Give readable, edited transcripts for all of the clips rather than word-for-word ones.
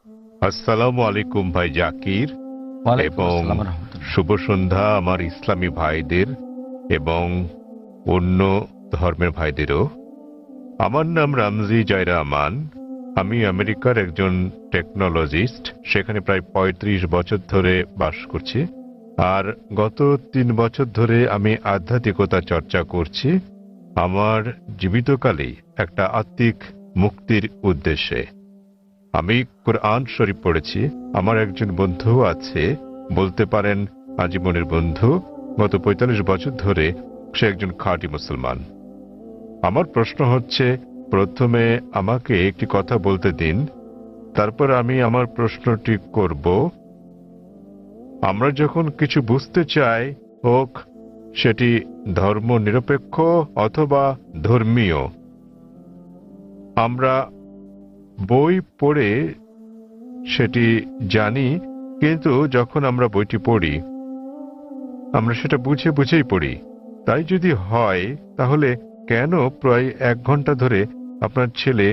আসসালামু আলাইকুম ভাই জাকির, এবং শুভ সন্ধ্যা আমার ইসলামী ভাইদের এবং অন্য ধর্মের ভাইদেরও। আমার নাম রামজি জায়রা আমান। আমি আমেরিকার একজন টেকনোলজিস্ট, সেখানে প্রায় ৩৫ বছর ধরে বাস করছি। আর গত ৩ বছর ধরে আমি আধ্যাত্মিকতা চর্চা করছি আমার জীবিতকালেই একটা আত্মিক মুক্তির উদ্দেশ্যে। আমি কোরআন শরীফ পড়েছি। আমার একজন বন্ধু আছে, বলতে পারেন আজীবনের বন্ধু। গত ৪৫ বছর ধরে সে একজন খাঁটি মুসলমান। আমার প্রশ্ন হচ্ছে, প্রথমে আমাকে একটি কথা বলতে দিন, তারপর আমি আমার প্রশ্নটি করব। আমরা যখন কিছু বুঝতে চাই, হোক সেটি ধর্ম নিরপেক্ষ অথবা ধর্মীয়, আমরা বই পড়ে সেটি জানি, কিন্তু যখন আমরা বইটি পড়ি আমরা সেটা বুঝে বুঝেই পড়ি। তাই যদি হয়, তাহলে কেন প্রায় ১ ঘন্টা ধরে আপনার ছেলে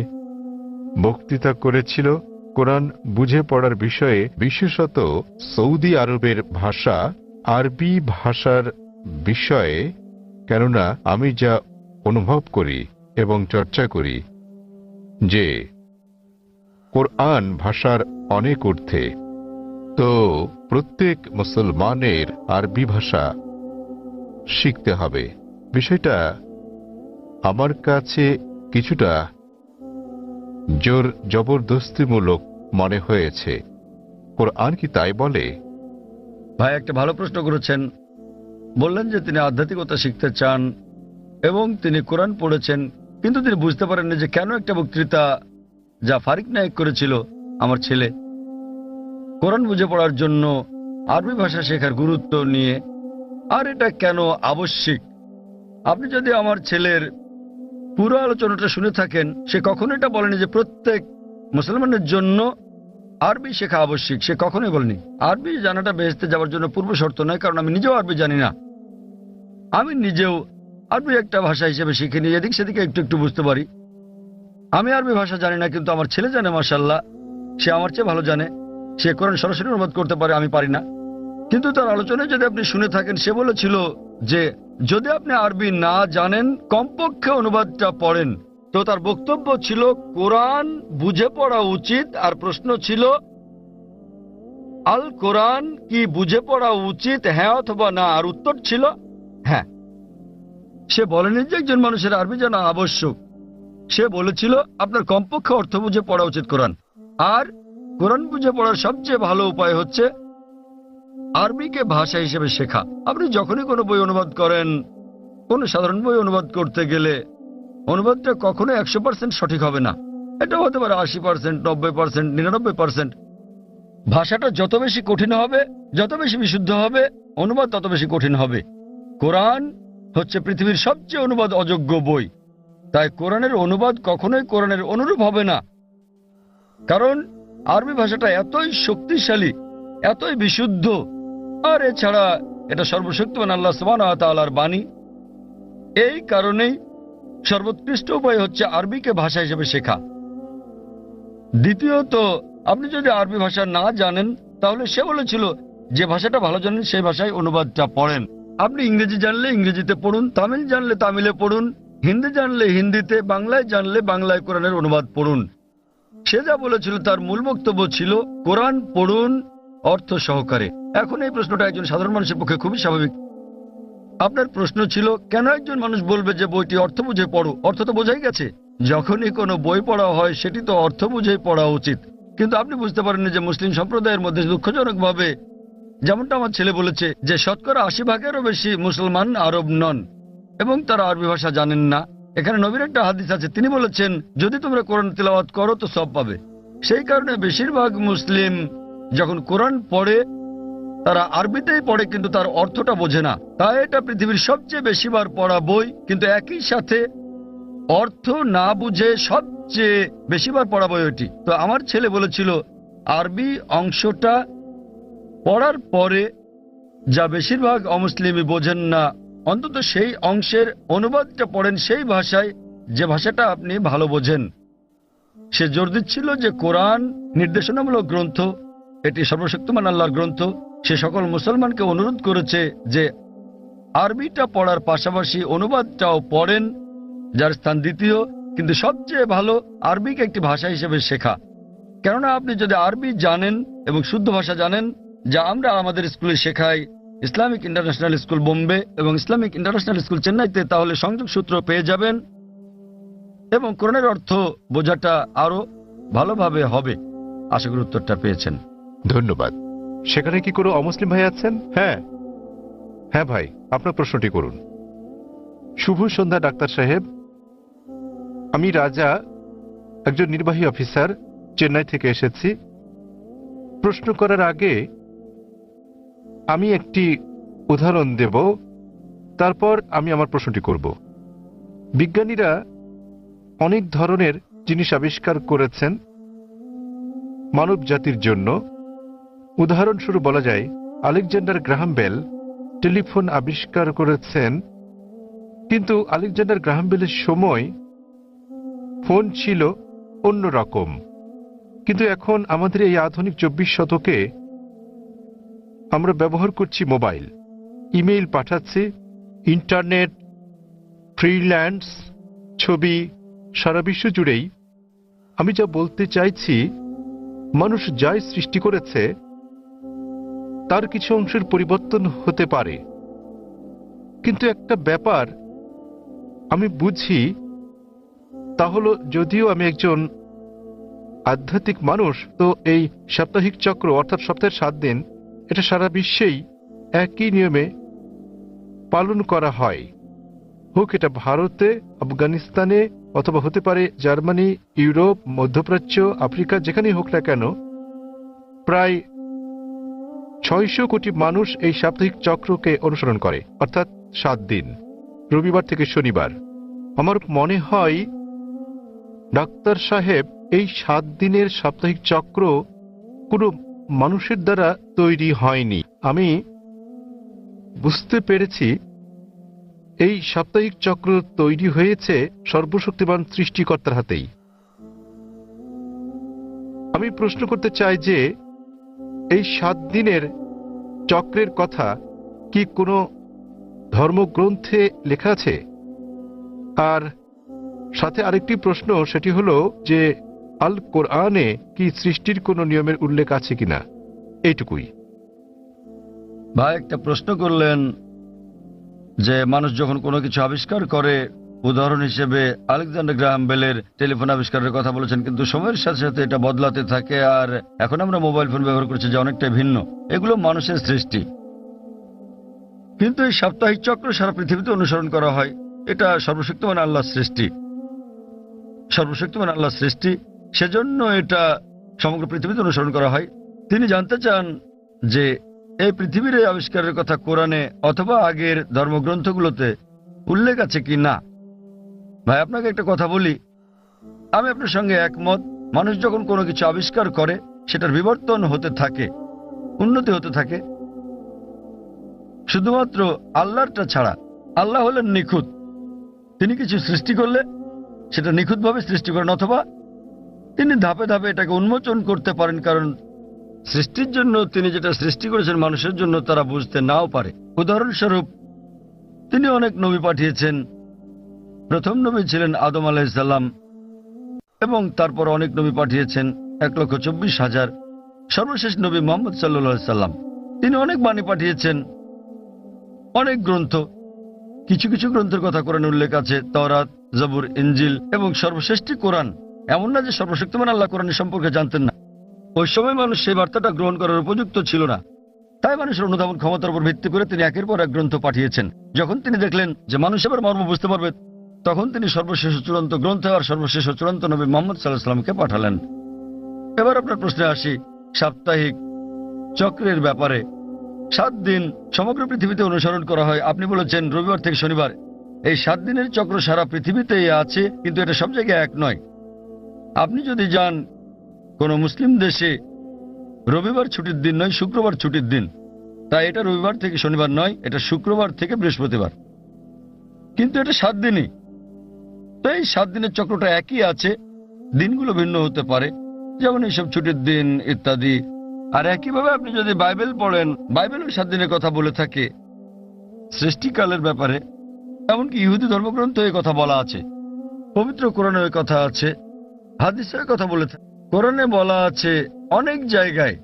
বক্তৃতা করেছিল কোরআন বুঝে পড়ার বিষয়ে, বিশেষত সৌদি আরবের ভাষা আরবি ভাষার বিষয়ে? কেননা আমি যা অনুভব করি এবং চর্চা করি যে কোরআন ভাষার অনেক ঊর্ধ্বে, তো প্রত্যেক মুসলমানের আরবি ভাষা শিখতে হবে। বিষয়টা আমার কাছে কিছুটা জোর জবরদস্তিমূলক মনে হয়েছে। কোরআন কি তাই বলে? ভাই একটা ভালো প্রশ্ন করেছেন। বললেন যে তিনি আধ্যাত্মিকতা শিখতে চান এবং তিনি কোরআন পড়েছেন, কিন্তু তিনি বুঝতে পারেননি যে কেন একটা বক্তৃতা যা ফারিক নায়েক করেছিল আমার ছেলে কোরআন বুঝে পড়ার জন্য আরবি ভাষা শেখার গুরুত্ব নিয়ে, আর এটা কেন আবশ্যিক। আপনি যদি আমার ছেলের পুরো আলোচনাটা শুনে থাকেন, সে কখনো এটা বলেনি যে প্রত্যেক মুসলমানের জন্য আরবি শেখা আবশ্যিক। সে কখনোই বলেনি। আরবি জানাটা বেহেশতে যাওয়ার জন্য পূর্ব শর্ত নয়, কারণ আমি নিজেও আরবি জানি না। আমি নিজেও আরবি একটা ভাষা হিসেবে শিখিনি, এদিক সেদিকে একটু একটু বুঝতে পারি। আমি আরবি ভাষা জানি না, কিন্তু আমার ছেলে জানে, মাশাআল্লাহ। সে আমার চেয়ে ভালো জানে। সে কোরআন সরাসরি অনুবাদ করতে পারে, আমি পারি না। কিন্তু তার আলোচনায় যদি আপনি শুনে থাকেন, সে বলেছিল যে যদি আপনি আরবি না জানেন, কমপক্ষে অনুবাদটা পড়েন। তো তার বক্তব্য ছিল কোরআন বুঝে পড়া উচিত, আর প্রশ্ন ছিল আল কোরআন কি বুঝে পড়া উচিত, হ্যাঁ অথবা না? আর উত্তর ছিল হ্যাঁ। সে বলেনি যে একজন মানুষের আরবি জানা আবশ্যক। সে বলেছিল আপনার কমপক্ষে অর্থ বুঝে পড়া উচিত কোরআন। আর কোরআন বুঝে পড়ার সবচেয়ে ভালো উপায় হচ্ছে আরবিকে ভাষা হিসেবে শেখা। আপনি যখনই কোনো বই অনুবাদ করেন, কোনো সাধারণ বই অনুবাদ করতে গেলে অনুবাদটা কখনো ১০০% সঠিক হবে না। এটা হতে পারে ৮০%, ৯০%, ৯৯%। ভাষাটা যত বেশি কঠিন হবে, যত বেশি বিশুদ্ধ হবে, অনুবাদ তত বেশি কঠিন হবে। কোরআন হচ্ছে পৃথিবীর সবচেয়ে অনুবাদ অযোগ্য বই। তাই কোরআনের অনুবাদ কখনোই কোরআনের অনুরূপ হবে না, কারণ আরবি ভাষাটা এতই শক্তিশালী, এতই বিশুদ্ধ। আর এছাড়া এটা সর্বশক্তিমান আল্লাহ সুবহানাহু ওয়া তাআলার বাণী। এই কারণেই সর্বোৎকৃষ্ট উপায় হচ্ছে আরবিকে ভাষা হিসেবে শেখা। দ্বিতীয়ত, আপনি যদি আরবি ভাষা না জানেন, তাহলে সে বলেছিল যে ভাষাটা ভালো জানেন সেই ভাষায় অনুবাদটা পড়েন। আপনি ইংরেজি জানলে ইংরেজিতে পড়ুন, তামিল জানলে তামিলে পড়ুন, হিন্দি জানলে হিন্দিতে, বাংলায় জানলে বাংলায় কোরআনের অনুবাদ পড়ুন। সে যা বলেছিল তার মূল বক্তব্য ছিল কোরআন পড়ুন অর্থ সহকারে। এখন এই প্রশ্নটা একজন সাধারণ মানুষের পক্ষে খুবই স্বাভাবিক। আপনার প্রশ্ন ছিল কেন একজন মানুষ বলবে যে বইটি অর্থ বুঝে পড়ো? অর্থ তো বোঝাই গেছে। যখনই কোনো বই পড়া হয় সেটি তো অর্থ বুঝেই পড়া উচিত। কিন্তু আপনি বুঝতে পারেননি যে মুসলিম সম্প্রদায়ের মধ্যে দুঃখজনকভাবে, যেমনটা আমার ছেলে বলেছে, যে শতকরা ৮০%-এরও বেশি মুসলমান আরব নন এবং তারা আরবি ভাষা জানেন না। এখানে নবীর একটা হাদিস আছে, তিনি বলেছেন যদি তোমরা কোরআন তিলাওয়াত করো তো সওয়াব পাবে। সেই কারণে বেশিরভাগ মুসলিম যখন কোরআন পড়ে তারা আরবিতেই পড়ে, কিন্তু তার অর্থটা বোঝে না। তাই এটা পৃথিবীর সবচেয়ে বেশিবার পড়া বই, কিন্তু একই সাথে অর্থ না বুঝে সবচেয়ে বেশিবার পড়া বই ওইটি। তো আমার ছেলে বলেছিল আরবি অংশটা পড়ার পরে যা বেশিরভাগ অমুসলিমই বোঝেন না, অন্তত সেই অংশের অনুবাদটা পড়েন সেই ভাষায়, যে ভাষাটা আপনি ভালো বোঝেন। সে জোর দিচ্ছিল যে কোরআন নির্দেশনামূলক গ্রন্থ, এটি সর্বশক্তিমান আল্লাহর গ্রন্থ। সে সকল মুসলমানকে অনুরোধ করেছে যে আরবিটা পড়ার পাশাপাশি অনুবাদটাও পড়েন, যার স্থান দ্বিতীয়, কিন্তু সবচেয়ে ভালো আরবিকে একটি ভাষা হিসেবে শেখা। কেননা আপনি যদি আরবি জানেন এবং শুদ্ধ ভাষা জানেন, যা আমরা আমাদের স্কুলে শেখাই, ইসলামিক ইন্টারন্যাশনাল স্কুল বোম্বে এবং ইসলামিক ইন্টারন্যাশনাল স্কুল চেন্নাইতে, তাহলে সংযোগ সূত্র পেয়ে যাবেন এবং কোরআনের অর্থ বোঝাটা আরো ভালোভাবে হবে। আশা করি উত্তরটা পেয়েছেন। ধন্যবাদ। সেখানে কি কোনো অমুসলিম ভাই আছেন? হ্যাঁ হ্যাঁ ভাই, আপনার প্রশ্নটি করুন। শুভ সন্ধ্যা ডাক্তার সাহেব, আমি রাজা, একজন নির্বাহী অফিসার, চেন্নাই থেকে এসেছি। প্রশ্ন করার আগে আমি একটি উদাহরণ দেব, তারপর আমি আমার প্রশ্নটি করব। বিজ্ঞানীরা অনেক ধরনের জিনিস আবিষ্কার করেছেন মানব জাতির জন্য। উদাহরণস্বরূপ বলা যায়, আলেকজান্ডার গ্রাহাম বেল টেলিফোন আবিষ্কার করেছেন, কিন্তু আলেকজান্ডার গ্রাহাম বেলের সময় ফোন ছিল অন্য রকম। কিন্তু এখন আমাদের এই আধুনিক 24 শতকে আমরা ব্যবহার করছি মোবাইল, ইমেইল পাঠাচ্ছি, ইন্টারনেট, ফ্রিল্যান্স, ছবি, সারা বিশ্ব জুড়েই। আমি যা বলতে চাইছি, মানুষ যাই সৃষ্টি করেছে তার কিছু অংশের পরিবর্তন হতে পারে, কিন্তু একটা ব্যাপার আমি বুঝি, তা হলো যদিও আমি একজন আধ্যাত্মিক মানুষ, তো এই সাপ্তাহিক চক্র অর্থাৎ সপ্তাহের 7 দিন, এটা সারা বিশ্বেই একই নিয়মে পালন করা হয়। হোক এটা ভারতে, আফগানিস্তানে, অথবা হতে পারে জার্মানি, ইউরোপ, মধ্যপ্রাচ্য, আফ্রিকা, যেখানেই হোক না কেন, প্রায় 600 কোটি মানুষ এই সাপ্তাহিক চক্রকে অনুসরণ করে, অর্থাৎ 7 দিন, রবিবার থেকে শনিবার। আমার মনে হয় ডাক্তার সাহেব, এই 7 দিনের সাপ্তাহিক চক্র কোনো মানুষের দ্বারা তৈরি হয়নি। আমি বুঝতে পেরেছি এই সাপ্তাহিক চক্র তৈরি হয়েছে সর্বশক্তিমান সৃষ্টিকর্তার হাতেই। আমি প্রশ্ন করতে চাই যে এই 7 দিনের চক্রের কথা কি কোনো ধর্মগ্রন্থে লেখা আছে? আর সাথে আরেকটি প্রশ্ন, সেটি হলো যে আল কোরআনে কি সৃষ্টির কোনো নিয়মের উল্লেখ আছে কিনা? এইটুকুই। ভাই একটা প্রশ্ন করলেন যে মানুষ যখন কোনো কিছু আবিষ্কার করে, উদাহরণ হিসেবে আলেকজান্ডার গ্রাহাম বেলের টেলিফোন আবিষ্কারের কথা বলেছেন, কিন্তু সময়ের সাথে সাথে এটা বদলাতে থাকে, আর এখন আমরা মোবাইল ফোন ব্যবহার করছি যা অনেকটাই ভিন্ন। এগুলো মানুষের সৃষ্টি, কিন্তু এই সাপ্তাহিক চক্র সারা পৃথিবীতে অনুসরণ করা হয়। এটা সর্বশক্তিমান আল্লাহর সৃষ্টি, সর্বশক্তিমান আল্লাহর সৃষ্টি, সেজন্য এটা সমগ্র পৃথিবীতে অনুসরণ করা হয়। তিনি জানতে চান যে এই পৃথিবীর এই আবিষ্কারের কথা কোরআনে অথবা আগের ধর্মগ্রন্থগুলোতে উল্লেখ আছে কি না। ভাই আপনাকে একটা কথা বলি, আমি আপনার সঙ্গে একমত। মানুষ যখন কোনো কিছু আবিষ্কার করে, সেটার বিবর্তন হতে থাকে, উন্নতি হতে থাকে, শুধুমাত্র আল্লাহরটা ছাড়া। আল্লাহ হলেন নিখুঁত, তিনি কিছু সৃষ্টি করলে সেটা নিখুঁতভাবে সৃষ্টি করেন, অথবা তিনি ধাপে ধাপে এটাকে উন্মোচন করতে পারেন, কারণ সৃষ্টির জন্য তিনি যেটা সৃষ্টি করেছেন মানুষের জন্য তারা বুঝতে নাও পারে। উদাহরণস্বরূপ তিনি অনেক নবী পাঠিয়েছেন। প্রথম নবী ছিলেন আদম আলাইহিসসালাম, এবং তারপর অনেক নবী পাঠিয়েছেন, 1,24,000। সর্বশেষ নবী মুহাম্মদ সাল্লাল্লাহু আলাইহি সাল্লাম, তিনি অনেক বাণী পাঠিয়েছেন, অনেক গ্রন্থ। কিছু কিছু গ্রন্থের কথা কোরআনে উল্লেখ আছে, তাওরাত, জবুর, ইনজিল, এবং সর্বশ্রেষ্ঠ কোরআন। এমন না যে সর্বশক্তিমান আল্লাহ কোরআনের সম্পর্কে জানতেন না। ওই সময় মানুষ সেই বার্তাটা গ্রহণ করার উপযুক্ত ছিল না, তাই মানুষের অনুধাবন ক্ষমতার উপর ভিত্তি করে তিনি একের পর এক গ্রন্থ পাঠিয়েছেন। যখন তিনি দেখলেন যে মানুষ এবার মর্ম বুঝতে পারবে, তখন তিনি সর্বশেষ চূড়ান্ত গ্রন্থ আর সর্বশেষ চূড়ান্ত নবী মুহাম্মদ সাল্লাল্লাহু আলাইহি সাল্লামকে পাঠালেন। এবার আপনার প্রশ্নে আসি, সাপ্তাহিক চক্রের ব্যাপারে। 7 দিন সমগ্র পৃথিবীতে অনুসরণ করা হয়। আপনি বলেছেন রবিবার থেকে শনিবার। এই 7 দিনের চক্র সারা পৃথিবীতেই আছে, কিন্তু এটা সব জায়গায় এক নয়। আপনি যদি যান কোনো মুসলিম দেশে, রবিবার ছুটির দিন নয়, শুক্রবার ছুটির দিন। তাই এটা রবিবার থেকে শনিবার নয়, এটা শুক্রবার থেকে বৃহস্পতিবার, কিন্তু এটা 7 দিনই। তো এই 7 দিনের চক্রটা একই আছে, দিনগুলো ভিন্ন হতে পারে, যেমন এইসব ছুটির দিন ইত্যাদি। আর একইভাবে আপনি যদি বাইবেল পড়েন, বাইবেলও 7 দিনের কথা বলে থাকে সৃষ্টিকালের ব্যাপারে। এমনকি ইহুদি ধর্মগ্রন্থ এই কথা বলা আছে, পবিত্র কোরআনে ওই কথা আছে, হাদিসে ওই কথা বলে থাকে। কোরআনে বলা আছে অনেক জায়গায়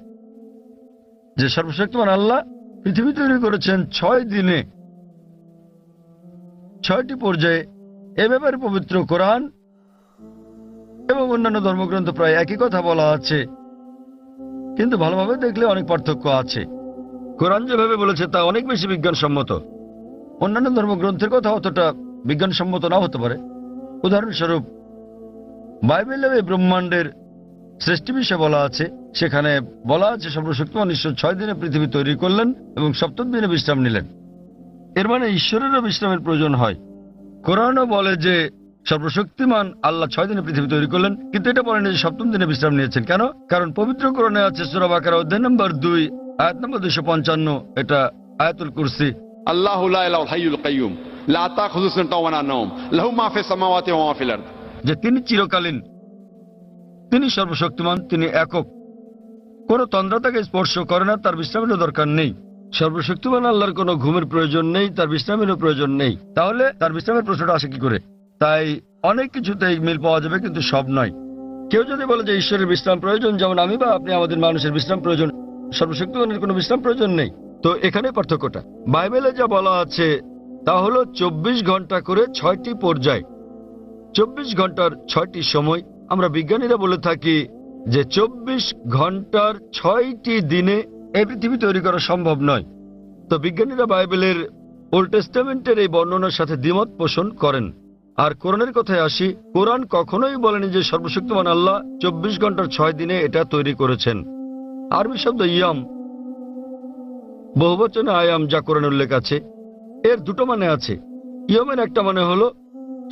যে সর্বশক্তিমান আল্লাহ পৃথিবী তৈরি করেছেন 6 দিনে, 6টি পর্যায়ে। এ ব্যাপারে পবিত্র কোরআন এবং অন্যান্য ধর্মগ্রন্থ প্রায় একই কথা বলা আছে, কিন্তু ভালোভাবে দেখলে অনেক পার্থক্য আছে। কোরআন যেভাবে বলেছে তা অনেক বেশি বিজ্ঞানসম্মত, অন্যান্য ধর্মগ্রন্থের কথা অতটা বিজ্ঞানসম্মত নাও হতে পারে। উদাহরণস্বরূপ বাইবেলে এই ব্রহ্মাণ্ডের সৃষ্টি বিষয়ে বলা আছে, সেখানে বলা আছে সর্বশক্তিমান ঈশ্বর 6 দিনে পৃথিবী তৈরি করলেন এবং 7ম দিনে বিশ্রাম নিলেন। এর মানে ঈশ্বরেরও বিশ্রামের প্রয়োজন হয়। কোরআনও বলে যে সর্বশক্তিমান আল্লাহ 6 দিনে পৃথিবী তৈরি করলেন, কিন্তু এটা বলেন যে 7ম দিনে বিশ্রাম নিয়েছেন। কেন? কারণ পবিত্র কোরআনে আছে সূরা বাকারা অধ্যায় নম্বর 2 আয়াত নম্বর 255, এটা আয়াতুল কুরসি। আল্লাহু লা ইলাহাল হাইয়ুল কাইয়ুম লা তাখুযু সিনাতুন ওয়া লা নাওম লাহু মা ফিস সামাওয়াতি ওয়া মা ফিল আরদ। যে তিনি চিরকালীন, তিনি সর্বশক্তিমান, তিনি একক, কোন তন্দ্রা তাকে স্পর্শ করে না, তার বিশ্রামেরও দরকার নেই। সর্বশক্তিমান আল্লাহর কোনো ঘুমের প্রয়োজন নেই, তার বিশ্রামেরও প্রয়োজন নেই। তাহলে তার বিশ্রামের প্রশ্নটা আসে কি করে? তাই অনেক কিছুতেই মিল পাওয়া যাবে, কিন্তু সব নয়। কেউ যদি বলে যে ঈশ্বরের বিশ্রাম প্রয়োজন, যেমন আমি বা আপনি আমাদের মানুষের বিশ্রাম প্রয়োজন, সর্বশক্তিমানের কোনো বিশ্রাম প্রয়োজন নেই, তো এখানে পার্থক্যটা। বাইবেলে যা বলা আছে তা হলো 24 ঘন্টা করে 6টি পর্যায়, 24 ঘন্টার 6টি সময়। আমরা বিজ্ঞানীরা বলে থাকি যে 24 ঘন্টার 6টি দিনে এই পৃথিবী তৈরি করা সম্ভব নয়। তো বিজ্ঞানীরা বাইবেলের ওল্ড টেস্টামেন্টের এই বর্ণনার সাথে দ্বিমত পোষণ করেন। আর কোরআনের কথায় আসি, কোরআন কখনোই বলেনি যে সর্বশক্তিমান আল্লাহ 24 ঘন্টার 6 দিনে এটা তৈরি করেছেন। আরবি শব্দ ইয়াম, বহুবচনে আয়াম, যা কোরআনে উল্লেখ আছে, এর দুটো মানে আছে। ইয়মের একটা মানে হলো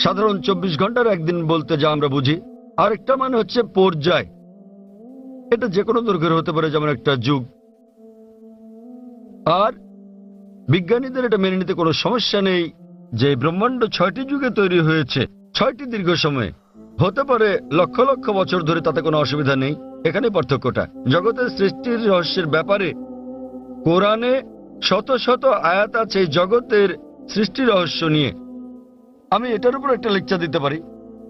সাধারণ 24 ঘন্টার একদিন বলতে যা আমরা বুঝি, আর একটা মানে হচ্ছে পর্যায়। এটা যে কোনো দৈর্ঘ্যের হতে পারে, যেমন একটা যুগ। আর বিজ্ঞানীদের এটা মেনে নিতে কোনো সমস্যা নেই যে ব্রহ্মাণ্ড 6টি যুগে তৈরি হয়েছে, 6টি দীর্ঘ সময়ে, হতে পারে লক্ষ লক্ষ বছর ধরে, তাতে কোনো অসুবিধা নেই। এখানে পার্থক্যটা। জগতের সৃষ্টির রহস্যের ব্যাপারে কোরআনে শত শত আয়াত আছে জগতের সৃষ্টি রহস্য নিয়ে। আমি এটার উপর একটা লেকচার দিতে পারি,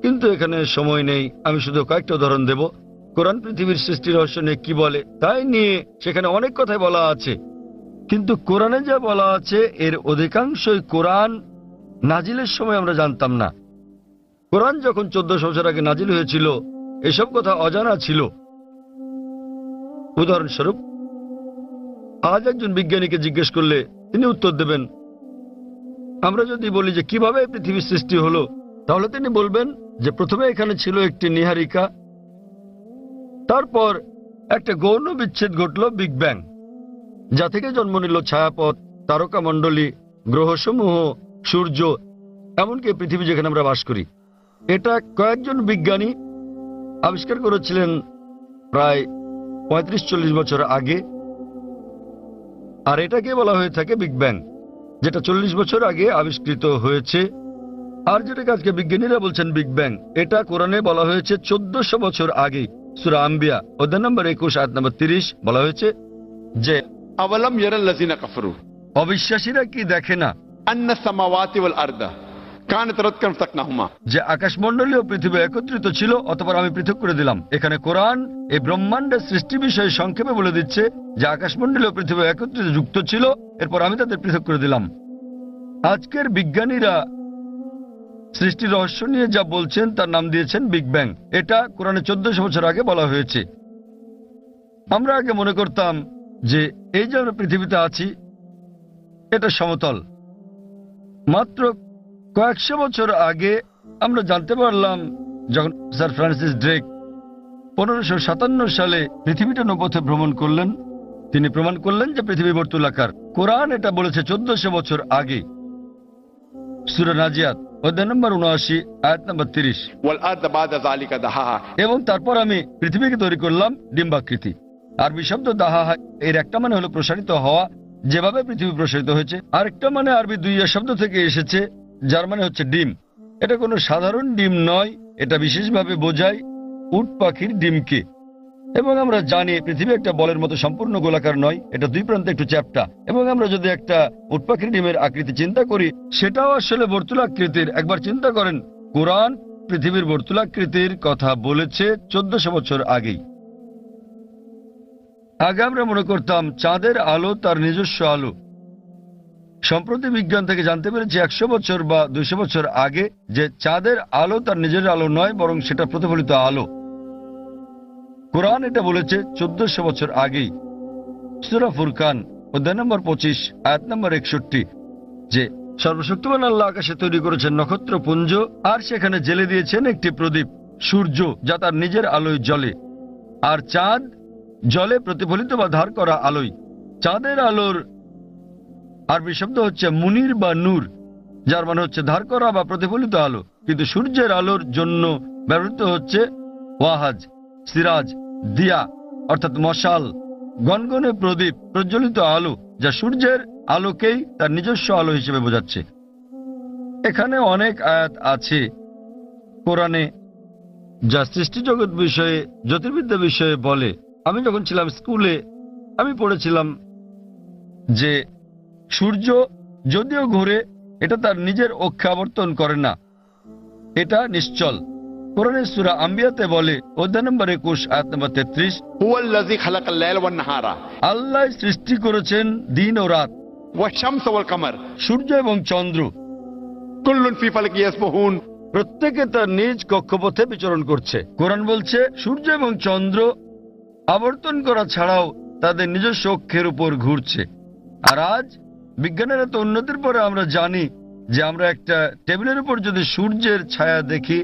কিন্তু এখানে সময় নেই। আমি শুধু কয়েকটা উদাহরণ দেব। কোরআন পৃথিবীর সৃষ্টি রহস্য নিয়ে কি বলে তাই নিয়ে সেখানে অনেক কথাই বলা আছে, কিন্তু কোরআনে যা বলা আছে এর অধিকাংশই কোরআন নাজিলের সময় আমরা জানতাম না। কোরআন যখন 1400 বছর আগে নাজিল হয়েছিল, এসব কথা অজানা ছিল। উদাহরণস্বরূপ, আজ একজন বিজ্ঞানীকে জিজ্ঞেস করলে তিনি উত্তর দেবেন। আমরা যদি বলি যে কিভাবে পৃথিবীর সৃষ্টি হলো, তাহলে তিনি বলবেন যে প্রথমে এখানে ছিল একটি নীহারিকা, তারপর একটা গৌণ বিচ্ছেদ ঘটল, বিগ ব্যাং, যা থেকে জন্ম নিল ছায়াপথ, তারকামণ্ডলী, গ্রহসমূহ, সূর্য, এমনকি পৃথিবী যেখানে আমরা বাস করি। এটা কয়েকজন বিজ্ঞানী আবিষ্কার করেছিলেন প্রায় 35-40 বছর আগে। আর এটাকে বলা হয়ে থাকে বিগ ব্যাং, যেটা 40 বছর আগে আবিষ্কৃত হয়েছে। আর যেটাকে আজকে বিজ্ঞানীরা বলছেন বিগ ব্যাং, এটা কোরআনে বলা হয়েছে 1400 বছর আগে। সূরা আম্বিয়া অধ্যায় নম্বর 21 আয়াত নম্বর 30 বলা হয়েছে যে আওয়ালাম ইয়ারাল্লাযিনা কাফারু, অবিশ্বাসীরা কি দেখে না আন্নাস সামাওয়াতি ওয়াল আরদা কানাত রাতকান ফাতাকনাহুমা, যে আকাশমণ্ডলী ও পৃথিবী একত্রিত ছিল, অতঃপর আমি পৃথক করে দিলাম। এখানে কোরআন এই ব্রহ্মাণ্ডের সৃষ্টি বিষয়ে সংক্ষেপে বলে দিচ্ছে যে আকাশমণ্ডলী ও পৃথিবী একত্রিত যুক্ত ছিল, এরপর আমি তাদের পৃথক করে দিলাম। আজকের বিজ্ঞানীরা সৃষ্টি রহস্য নিয়ে যা বলছেন তার নাম দিয়েছেন বিগ ব্যাং। এটা কোরআনে 1400 বছর আগে বলা হয়েছে। আমরা আগে মনে করতাম যে এই যে আমরা পৃথিবীতে আছি এটা সমতল। মাত্র কয়েকশো বছর আগে আমরা জানতে পারলাম, যখন স্যার ফ্রান্সিস ড্রেক 1557 সালে পৃথিবীটা নৌপথে ভ্রমণ করলেন, তিনি প্রমাণ করলেন যে পৃথিবী বর্তুলাকার। কোরআন এটা বলেছে 1400 বছর আগে। সূরা নাজিয়াত অধ্যায় নম্বর 79 আয়াত নম্বর 30। ওয়াল আরদা বাদা যালিকা দাহাহা, এবং তারপর আমি পৃথিবীকে তৈরি করলাম ডিম্বাকৃতি। আরবি শব্দ দাহাহা এর একটা মানে হলো প্রসারিত হওয়া, যেভাবে পৃথিবী প্রসারিত হয়েছে। আরেকটা মানে আরবি দুইয়া শব্দ থেকে এসেছে, যার মানে হচ্ছে ডিম। এটা কোনো সাধারণ ডিম নয়, এটা বিশেষভাবে বোঝায় উট পাখির ডিমকে। এবং আমরা জানি পৃথিবী একটা বলের মতো সম্পূর্ণ গোলাকার নয়, এটা দুই প্রান্তে একটু চ্যাপ্টা। এবং আমরা যদি একটা উট পাখির ডিমের আকৃতি চিন্তা করি, সেটাও আসলে বর্তুলাকৃতির। একবার চিন্তা করেন, কোরআন পৃথিবীর বর্তুলাকৃতির কথা বলেছে 1400 বছর আগেই। আগে আমরা মনে করতাম চাঁদের আলো তার নিজস্ব আলো। সম্প্রতি বিজ্ঞান থেকে জানতে পেরেছি 100 বছর বা 200 বছর আগে যে চাঁদের আলো তার নিজের আলো নয়, বরং সেটা প্রতিফলিত আলো। কোরআন এটা বলেছে 1400 বছর আগেই। সূরা ফুরকান অধ্যায় নম্বর 25 আয়াত নম্বর 61 যে সর্বশক্তিমান আল্লাহ আকাশে তৈরি করেছেন নক্ষত্রপুঞ্জ, আর সেখানে জেলে দিয়েছেন একটি প্রদীপ, সূর্য, যা তার নিজের আলোয় জ্বলে, আর চাঁদ জলে প্রতিফলিত বা ধার করা আলোয়। চাঁদের আলোর আরবি শব্দ হচ্ছে মুনির বা নূর, যার মানে হচ্ছে ধার করা বা প্রতিফলিত আলো। কিন্তু সূর্যের আলোর জন্য ব্যবহৃত হচ্ছে ওয়াহাজ, সিরাজ, দিয়া অর্থাৎ মশাল, গনগনে প্রদীপ, প্রজ্বলিত আলো, যা সূর্যের আলোকেই তার নিজস্ব আলো হিসেবে বোঝাচ্ছে। এখানে অনেক আয়াত আছে কোরআনে যা সৃষ্টি জগৎ বিষয়ে, জ্যোতির্বিদ্যা বিষয়ে বলে। আমি যখন ছিলাম স্কুলে আমি পড়েছিলাম যে সূর্য যদিও ঘুরে, এটা তার নিজের অক্ষে আবর্তন করে না, এটা নিশ্চল। কোরআনের সূরা আম্বিয়াতে বলে অধ্যায় নম্বর 21 আয়াত নম্বর 33, हुआ الذي खलक الليल والنهار আল্লাহ সৃষ্টি করেছেন দিন ও রাত, والشمس والقمر সূর্য এবং চন্দ্র, كل في فلك يسبحون। প্রত্যেকে তার নিজ কক্ষপথে বিচরণ করছে। কোরআন বলছে সূর্য এবং চন্দ্র আবর্তন করা ছাড়াও তাদের নিজস্ব অক্ষের উপর ঘুরছে। আর আজ বিজ্ঞানের এত উন্নতির পরে আমরা জানি যে আমরা একটা টেবিলের উপর যদি সূর্যের ছায়া দেখি,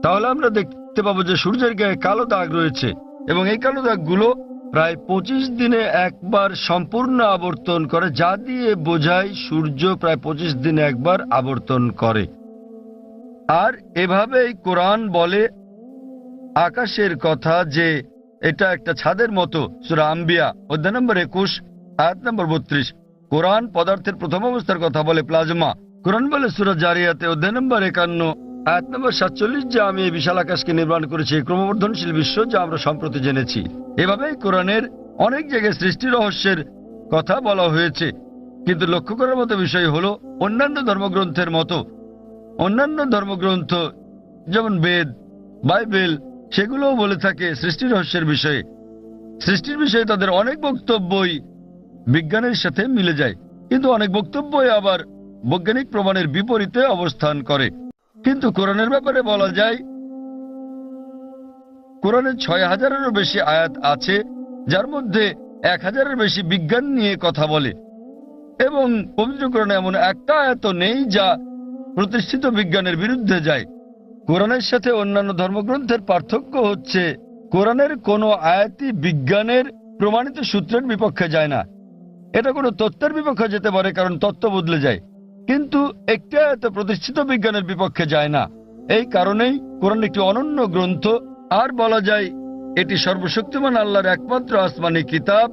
তাহলে আমরা দেখতে পাবো যে সূর্যের গায়ে কালো দাগ রয়েছে, এবং এই কালো দাগগুলো প্রায় 25 দিনে একবার সম্পূর্ণ আবর্তন করে, যা দিয়ে বোঝায় সূর্য প্রায় 25 দিনে একবার আবর্তন করে। আর এভাবেই কোরআন বলে আকাশের কথা যে এটা একটা ছাদের মতো। সূরা আম্বিয়া অধ্যায় নম্বর 21 আয়াত নম্বর 32। কোরআন পদার্থের প্রথম অবস্থার কথা বলে প্লাজমা। কোরআন বলে সূরা জারিয়াতে অধ্যায় নম্বর 51 আয়াত নম্বর 47 যে আমি এই বিশাল আকাশকে নির্মাণ করেছি, এই ক্রমবর্ধনশীল বিশ্ব যা আমরা সম্প্রতি জেনেছি। এভাবেই কোরআনের অনেক জায়গায় সৃষ্টি রহস্যের কথা বলা হয়েছে। কিন্তু লক্ষ্য করার মতো বিষয় হলো অন্যান্য ধর্মগ্রন্থের মতো অন্যান্য ধর্মগ্রন্থ যেমন বেদ, বাইবেল, সেগুলোও বলে থাকে সৃষ্টি রহস্যের বিষয়ে। সৃষ্টির বিষয়ে তাদের অনেক বক্তব্যই বিজ্ঞানের সাথে মিলে যায়, কিন্তু অনেক বক্তব্যই আবার বৈজ্ঞানিক প্রমাণের বিপরীতে অবস্থান করে। কিন্তু কোরআনের ব্যাপারে বলা যায় কোরআনে 6000-এরও বেশি আয়াত আছে, যার মধ্যে 1000-এর বেশি বিজ্ঞান নিয়ে কথা বলে। এবং পবিত্র কোরআনে এমন একটা আয়াত নেই যা প্রতিষ্ঠিত বিজ্ঞানের বিরুদ্ধে যায়। কোরআনের সাথে অন্যান্য ধর্মগ্রন্থের পার্থক্য হচ্ছে কোরআনের কোনো আয়াতই বিজ্ঞানের প্রমাণিত সূত্রের বিপক্ষে যায় না। এটা কোনো তত্ত্বের বিপক্ষে যেতে পারে, কারণ তত্ত্ব বদলে যায়, কিন্তু একটি আয়াত প্রতিষ্ঠিত বিজ্ঞানের বিপক্ষে যায় না। এই কারণেই কোরআন একটি অনন্য গ্রন্থ। আর বলা যায় এটি সর্বশক্তিমান আল্লাহর একমাত্র আসমানি কিতাব,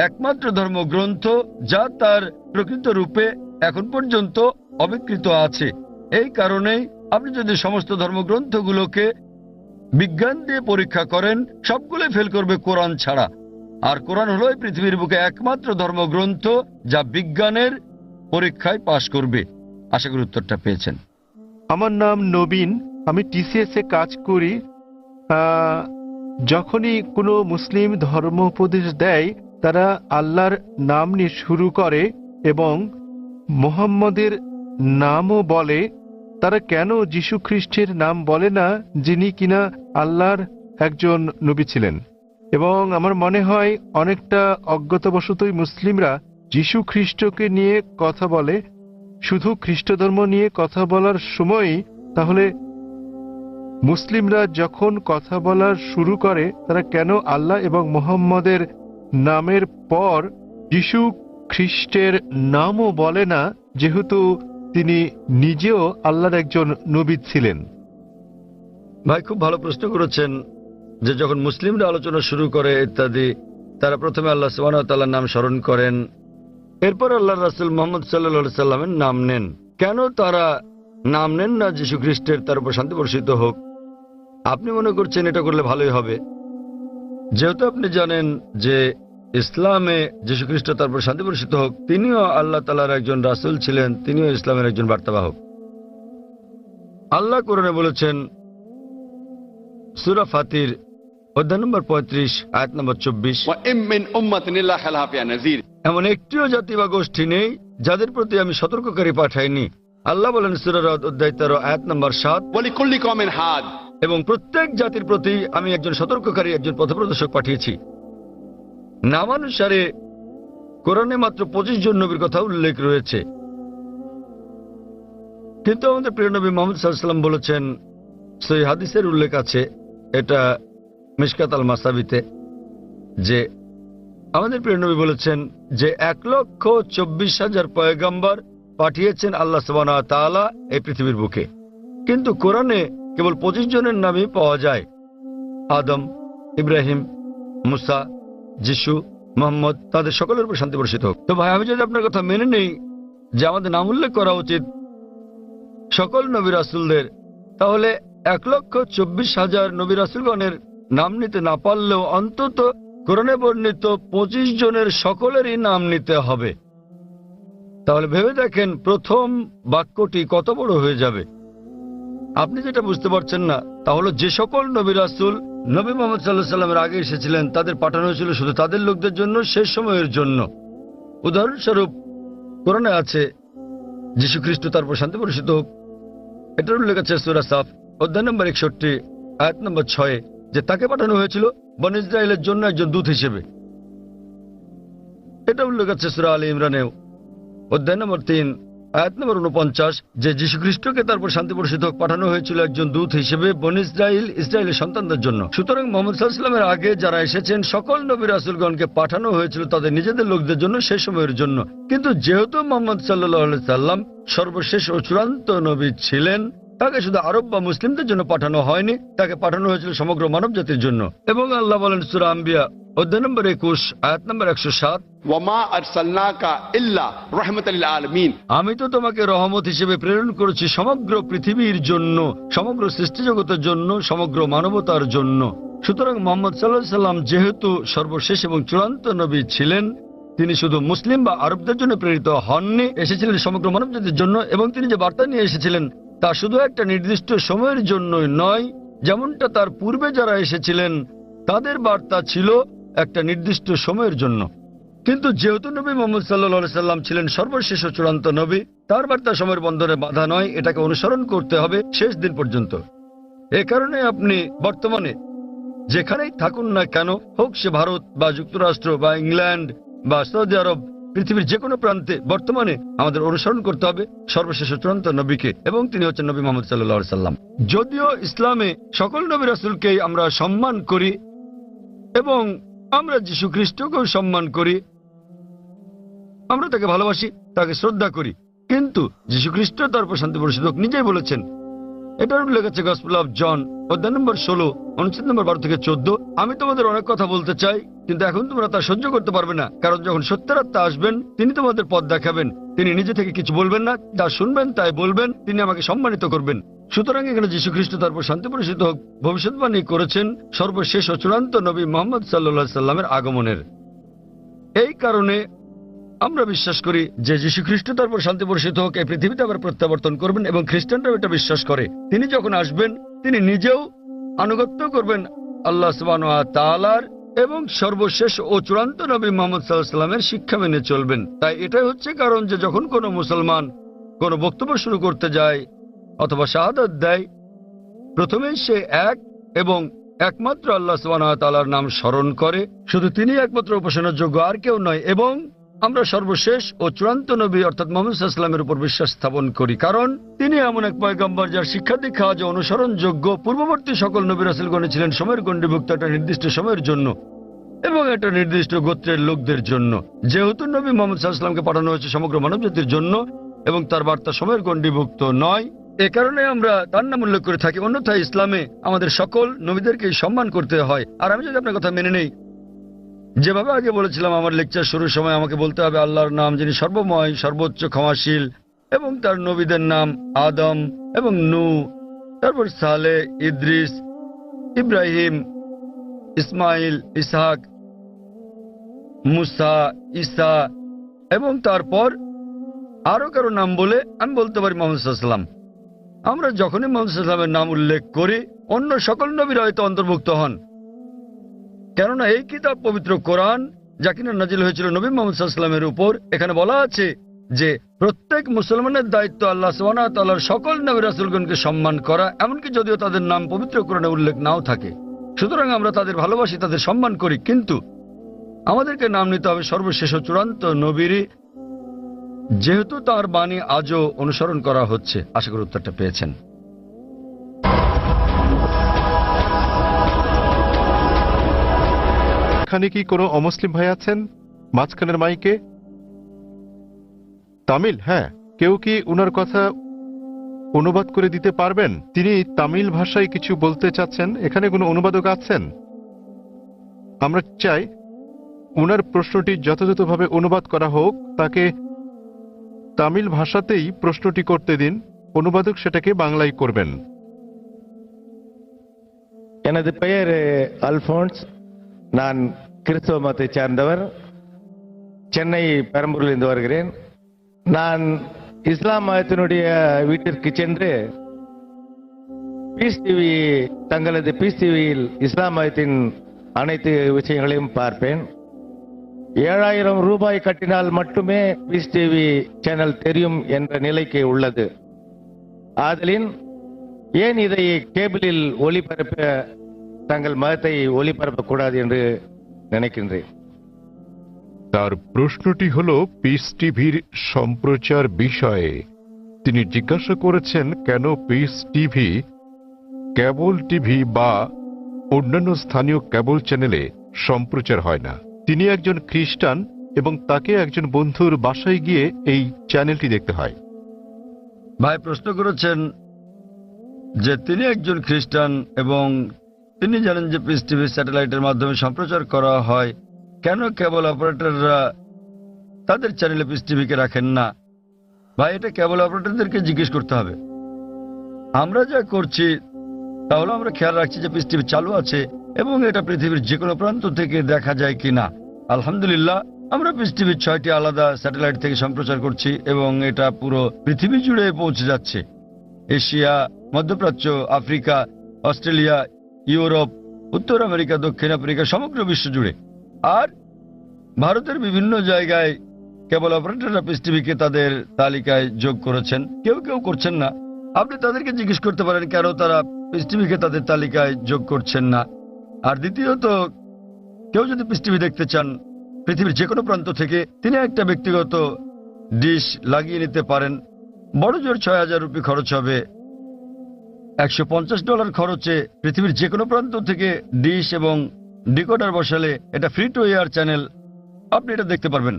একমাত্র ধর্মগ্রন্থ যা তার প্রকৃত রূপে এখন পর্যন্ত অবিকৃত আছে। এই কারণেই আপনি যদি সমস্ত ধর্মগ্রন্থগুলোকে বিজ্ঞান দিয়ে পরীক্ষা করেন, সবগুলোই ফেল করবে কোরআন ছাড়া। আর কোরআন হলো এই পৃথিবীর বুকে একমাত্র ধর্মগ্রন্থ যা বিজ্ঞানের পরীক্ষায় পাশ করবে। আশা করি উত্তরটা পেয়েছেন। আমার নাম নবীন, আমি টিসিএস এ কাজ করি। যখনই কোনো মুসলিম ধর্ম উপদেশ দেয়, তারা আল্লাহর নাম নিয়ে শুরু করে এবং মুহাম্মদের নামও বলে। তারা কেন যীশু খ্রিস্টের নাম বলে না, যিনি কিনা আল্লাহর একজন নবী ছিলেন? এবং আমার মনে হয় অনেকটা অজ্ঞতাবশতই মুসলিমরা যীশু খ্রিস্টকে নিয়ে কথা বলে, শুধু খ্রিস্ট ধর্ম নিয়ে কথা বলার সময়ই। তাহলে মুসলিমরা যখন কথা বলা শুরু করে, তারা কেন আল্লাহ এবং মুহাম্মদের নামের পর যীশু খ্রিস্টের নামও বলে না, যেহেতু তিনি নিজেও আল্লাহর একজন নবী ছিলেন? ভাই, খুব ভালো প্রশ্ন করেছেন যে যখন মুসলিমরা আলোচনা শুরু করে ইত্যাদি, তারা প্রথমে আল্লাহ সুবহানাহু ওয়া তাআলার নাম স্মরণ করেন, এরপর আল্লাহর রাসূল মুহাম্মদ সাল্লাল্লাহু আলাইহি সাল্লামের নাম নেন। কেন তারা নাম নেন না যীশু খ্রিস্টের, তার উপর শান্তি বর্ষিত হোক? আপনি মনে করছেন এটা করলে ভালোই হবে, যেহেতু আপনি জানেন যে ইসলামে যীশু খ্রিস্ট তারপর শান্তি বর্ষিত হোক, তিনিও আল্লাহ তাআলার একজন রাসূল ছিলেন, তিনিও ইসলামের একজন বার্তাবাহক। আল্লাহ কোরআনে বলেছেন সূরা ফাতির অধ্যায় নম্বর 35 আয়াত নম্বর 24, وإن من أمة إلا خلها فيها نذير। এমন একটিও জাতি বা গোষ্ঠী নেই যাদের প্রতি আমি সতর্ককারী পাঠাইনি। আল্লাহ বলেন সূরা রাদ অধ্যায় 13 আয়াত নম্বর 7, ولكل قوم هاد। এবং প্রত্যেক জাতির প্রতি আমি একজন সতর্ককারী, একজন পথপ্রদর্শক পাঠিয়েছি। নামানুসারে কোরআনে মাত্র 25 জন নবীর কথা উল্লেখ রয়েছে, কিন্তু আমাদের প্রিয় নবী মুহাম্মদ সাল্লাল্লাহু আলাইহি ওয়াসাল্লাম বলেছেন, সহিহ হাদিসের উল্লেখ আছে, এটা মিশকাত আল মাসাবিতে, যে আমাদের প্রিয় নবী বলেছেন যে 1,24,000 পয়গম্বর পাঠিয়েছেন আল্লাহ সুবহানাহু ওয়া তাআলা এই পৃথিবীর বুকে, কিন্তু কোরআনে কেবল 25 জনের নামই পাওয়া যায়। আদম, ইব্রাহিম, মুসা, যিশু, মুহাম্মদ, তাদের সকলের উপর শান্তি বর্ষিত হোক। তো ভাই, আমি যদি আপনার কথা মেনে নেই যে আমাদের নাম উল্লেখ করা উচিত সকল নবী রাসূলদের, তাহলে 1,24,000 নবী রাসূলগণের নাম নিতে না পারলেও অন্তত কোরআনে বর্ণিত 25 জনের সকলেরই নাম নিতে হবে। তাহলে ভেবে দেখেন প্রথম বাক্যটি কত বড় হয়ে যাবে। আপনি যেটা বুঝতে পারছেন না তা হলো, যে সকল নবী রাসূল নবী মুহাম্মদ সাল্লাল্লাহু আলাইহি ওয়াসাল্লামের আগে এসেছিলেন তাদের পাঠানো হয়েছিল শুধু তাদের লোকদের জন্য, শেষ সময়ের জন্য। উদাহরণস্বরূপ কোরআনে আছে যীশু খ্রিস্ট তারপর শান্তি বর্ষিত হোক, এটার উল্লেখ আছে সূরা সাফ অধ্যায় নম্বর 61 আয়াত নম্বর 6, যে তাকে পাঠানো হয়েছিল বনী ইসরাইলের জন্য একজন দূত হিসেবে। এটা উল্লেখ আছে সূরা আলী ইমরানেও অধ্যায় নম্বর 3 আয়াত নম্বর 49, যে যীশু খ্রিস্টকে তারপর শান্তি বর্ষিত হোক পাঠানো হয়েছিল একজন দূত হিসেবে বনী ইসরাইলের সন্তানদের জন্য। সুতরাং মুহাম্মদ সাল্লাল্লাহু আলাইহি ওয়াসাল্লামের আগে যারা এসেছেন সকল নবী রাসূলগণকে পাঠানো হয়েছিল তাদের নিজেদের লোকদের জন্য, শেষ সময়ের জন্য। কিন্তু যেহেতু মুহাম্মদ সাল্লাল্লাহু আলাইহি সাল্লাম সর্বশেষ ও চূড়ান্ত নবী ছিলেন, তাকে শুধু আরব বা মুসলিমদের জন্য পাঠানো হয়নি, তাকে পাঠানো হয়েছিল সমগ্র মানব জাতির জন্য। এবং আল্লাহ বলেন সূরা আম্বিয়া অধ্যায় নম্বর 21 আয়াত নম্বর 107, وما أرسلناك إلا رحمة للعالمين। আমি তো তোমাকে রহমত হিসেবে প্রেরণ করেছি সমগ্র পৃথিবীর জন্য, সমগ্র সৃষ্টি জগতের জন্য, সমগ্র মানবতার জন্য। সুতরাং মুহাম্মদ সাল্লাল্লাহু আলাইহি সাল্লাম যেহেতু সর্বশেষ এবং চূড়ান্ত নবী ছিলেন, তিনি শুধু মুসলিম বা আরবদের জন্য প্রেরিত হননি, এসেছিলেন সমগ্র মানব জাতির জন্য। এবং তিনি যে বার্তা নিয়ে এসেছিলেন তা শুধু একটা নির্দিষ্ট সময়ের জন্যই নয়, যেমনটা তার পূর্বে যারা এসেছিলেন তাদের বার্তা ছিল একটা নির্দিষ্ট সময়ের জন্য। কিন্তু যেহেতু নবী মুহাম্মদ সাল্লাল্লাহু আলাইহি সাল্লাম ছিলেন সর্বশেষ ও চূড়ান্ত নবী, তার বার্তা সময়ের বন্ধনে বাধা নয়, এটাকে অনুসরণ করতে হবে শেষ দিন পর্যন্ত। এ কারণে আপনি বর্তমানে যেখানেই থাকুন না কেন, হোক সে ভারত বা যুক্তরাষ্ট্র বা ইংল্যান্ড বা সৌদি আরব, পৃথিবীর যে কোনো প্রান্তে বর্তমানে আমাদের অনুসরণ করতে হবে সর্বশেষ ও চূড়ান্ত নবীকে, এবং তিনি হচ্ছেন নবী মুহাম্মদ সাল্লাল্লাহু আলাইহি সাল্লাম। যদিও ইসলামে সকল নবী রাসূলকেই আমরা সম্মান করি এবং আমরা যীশু খ্রিস্টকেও সম্মান করি, আমরা তাকে ভালোবাসি, তাকে শ্রদ্ধা করি, কিন্তু যীশু খ্রিস্ট তারপর শান্তি বর্ষিত হোক নিজেই বলেছেন, এটার উল্লেখ আছে গসপেল অফ জন অধ্যায় নম্বর 16 অনুচ্ছেদ নম্বর 12 থেকে 14, আমি তোমাদের অনেক কথা বলতে চাই, কিন্তু এখন তোমরা তা সহ্য করতে পারবে না, কারণ যখন সত্যের আত্মা আসবেন তিনি তোমাদের পথ দেখাবেন। তিনি নিজে থেকে কিছু বলবেন না, যা শুনবেন তাই বলবেন, তিনি আমাকে সম্মানিত করবেন। সুতরাং এখানে যীশু খ্রিস্ট তারপর শান্তি বর্ষিত হোক ভবিষ্যৎবাণী করেছেন সর্বশেষ ও চূড়ান্ত নবী মুহাম্মদ সাল্লাল্লাহু আলাইহি সাল্লামের আগমনের। এই কারণে আমরা বিশ্বাস করি যে যীশু খ্রিস্ট তারপর শান্তি বর্ষিত হোক এই পৃথিবীতে আবার প্রত্যাবর্তন করবেন, এবং খ্রিস্টানরাও এটা বিশ্বাস করে। তিনি যখন আসবেন তিনি নিজেও আনুগত্য করবেন আল্লাহ সুবহানাহু ওয়া তাআলার, এবং সর্বশেষ ও চূড়ান্ত নবী মুহাম্মদ সাল্লাল্লাহু আলাইহি সাল্লামের শিক্ষা মেনে চলবেন। তাই এটাই হচ্ছে কারণ যে যখন কোনো মুসলমান কোনো বক্তব্য শুরু করতে যায় অথবা শাহাদাত দেয়, প্রথমেই সে এক এবং একমাত্র আল্লাহ সুবহানাহু ওয়া তাআলার নাম স্মরণ করে, শুধু তিনি একমাত্র উপাসনার যোগ্য, আর কেউ নয়। এবং আমরা সর্বশেষ ও চূড়ান্ত নবী অর্থাৎ মুহাম্মদ সাল্লাল্লাহু আলাইহি ওয়াসাল্লামের উপর বিশ্বাস স্থাপন করি, কারণ তিনি এমন এক পয়গম্বর যার শিক্ষা দীক্ষা আজ অনুসরণযোগ্য। পূর্ববর্তী সকল নবী রাসূলগণ ছিলেন সময়ের গণ্ডিভুক্ত একটা নির্দিষ্ট সময়ের জন্য এবং একটা নির্দিষ্ট গোত্রের লোকদের জন্য। যেহেতু নবী মুহাম্মদ সাল্লাল্লাহু আলাইহি ওয়াসাল্লামকে পাঠানো হয়েছে সমগ্র মানবজাতির জন্য এবং তার বার্তা সময়ের গণ্ডিভুক্ত নয়, এ কারণে আমরা তার নাম উল্লেখ করে থাকি। অন্যথায় ইসলামে আমাদের সকল নবীদেরকে সম্মান করতে হয়। আর আমি যদি আপনার কথা মেনে নেই, যেভাবে আগে বলেছিলাম আমার লেকচার শুরুর সময়, আমাকে বলতে হবে আল্লাহর নাম যিনি সর্বময়, সর্বোচ্চ, ক্ষমাশীল, এবং তার নবীদের নাম আদম এবং নূহ, তারপর সালেহ, ইদ্রিস, ইব্রাহিম, ইসমাইল, ইসহাক, মুসা, ঈসা এবং তারপর আরো কারো নাম বলে আমি বলতে পারি মোহাম্মদ সাল্লাল্লাহু আলাইহি ওয়াসাল্লাম। আমরা যখনই মোহাম্মদ সাল্লাল্লাহু আলাইহি ওয়াসাল্লামের নাম উল্লেখ করি অন্য সকল নবীরা হয়তো অন্তর্ভুক্ত হন, কেননা এই কিতাব পবিত্র কোরআন যা কিনা নাজিল হয়েছিল নবী মুহাম্মদ সাল্লাল্লাহু আলাইহি ওয়াসাল্লামের উপর, এখানে বলা আছে যে প্রত্যেক মুসলমানের দায়িত্ব আল্লাহ সুবহানাহু ওয়া তাআলার সকল নবী রাসূলগণকে সম্মান করা, এমনকি যদিও তাদের নাম পবিত্র কোরআনে উল্লেখ নাও থাকে। সুতরাং আমরা তাদের ভালোবাসি, তাদের সম্মান করি, কিন্তু আমাদেরকে নাম নিতে হবে সর্বশেষ ও চূড়ান্ত নবীরই, যেহেতু তার বাণী আজও অনুসরণ করা হচ্ছে। আশা করি উত্তরটা পেয়েছেন। এখানে কি কোনো অমুসলিম ভাই আছেন মাঝখানের মাইকে? তামিল? হ্যাঁ, কেউ কি উনার কথা অনুবাদ করে দিতে পারবেন? তিনি তামিল ভাষায় কিছু বলতে চাচ্ছেন। এখানে কোনো অনুবাদক আছেন? আমরা চাই উনার প্রশ্নটি যথাযথভাবে অনুবাদ করা হোক, তাকে তামিল ভাষাতেই প্রশ্নটি করতে দিন, অনুবাদক সেটাকে বাংলায় করবেন। எனது பெயர் அல்போன்ஸ். நான் கிறிஸ்தவ மதத்தை சார்ந்தவர். சென்னை பெரம்பூரிலிருந்து வருகிறேன். நான் இஸ்லாம் மதத்தினுடைய வீட்டிற்கு சென்று பீஸ் டிவி, தங்களது பீஸ் டிவியில் இஸ்லாம் மதத்தின் அனைத்து விஷயங்களையும் பார்ப்பேன். 7000 ரூபாய் கட்டினால் மட்டுமே பீஸ் டிவி சேனல் தெரியும் என்ற நிலைக்கு உள்ளது. ஆதலின் ஏன் இதை கேபிளில் ஒளிபரப்ப தங்கள் மதத்தை ஒளிபரப்பக்கூடாது என்று நினைக்கின்றேன். তার প্রশ্নটি হল পিস টিভির সম্প্রচার বিষয়ে। তিনি জিজ্ঞাসা করেছেন কেন পিস টিভি কেবল টিভি বা অন্যান্য স্থানীয় কেবল চ্যানেলে সম্প্রচার হয় না। তিনি একজন খ্রিস্টান এবং তাকে একজন বন্ধুর বাসায় গিয়ে এই চ্যানেলটি দেখতে হয়। ভাই প্রশ্ন করেছেন যে তিনি একজন খ্রিস্টান এবং তিনি জানেন যে পিস টিভি স্যাটেলাইটের মাধ্যমে সম্প্রচার করা হয়, কেন কেবল অপারেটররা তাদের চ্যানেলে পিস টিভিকে রাখেন না? ভাই এটা কেবল অপারেটরদেরকে জিজ্ঞেস করতে হবে। আমরা যা করছি তাহলে আমরা খেয়াল রাখছি যে পিস টিভি চালু আছে এবং এটা পৃথিবীর যে কোনো প্রান্ত থেকে দেখা যায় কিনা। আলহামদুলিল্লাহ আমরা পিস টিভির 6টি আলাদা স্যাটেলাইট থেকে সম্প্রচার করছি এবং এটা পুরো পৃথিবী জুড়ে পৌঁছে যাচ্ছে। এশিয়া, মধ্যপ্রাচ্য, আফ্রিকা, অস্ট্রেলিয়া, ইউরোপ, উত্তর আমেরিকা, দক্ষিণ আফ্রিকা, সমগ্র বিশ্ব জুড়ে। আর ভারতের বিভিন্ন জায়গায় কেবল অপারেটররা পিস টিভিকে তাদের তালিকায় যোগ করেছেন, কেউ কেউ করছেন না। আপনি তাদেরকে জিজ্ঞেস করতে পারেন কেন তারা পিস টিভিকে তাদের তালিকায় যোগ করছেন না। আর দ্বিতীয়ত, কেউ যদি পিস টিভি দেখতে চান পৃথিবীর যে কোনো প্রান্ত থেকে, তিনি একটা ব্যক্তিগত ডিশ লাগিয়ে নিতে পারেন। বড় জোর 6000 রুপি খরচ হবে। $150 খরচে পৃথিবীর যে কোনো প্রান্ত থেকে ডিশ এবং ডিকোডার বসালে এটা ফ্রি টু এয়ার চ্যানেল, আপনি এটা দেখতে পারবেন।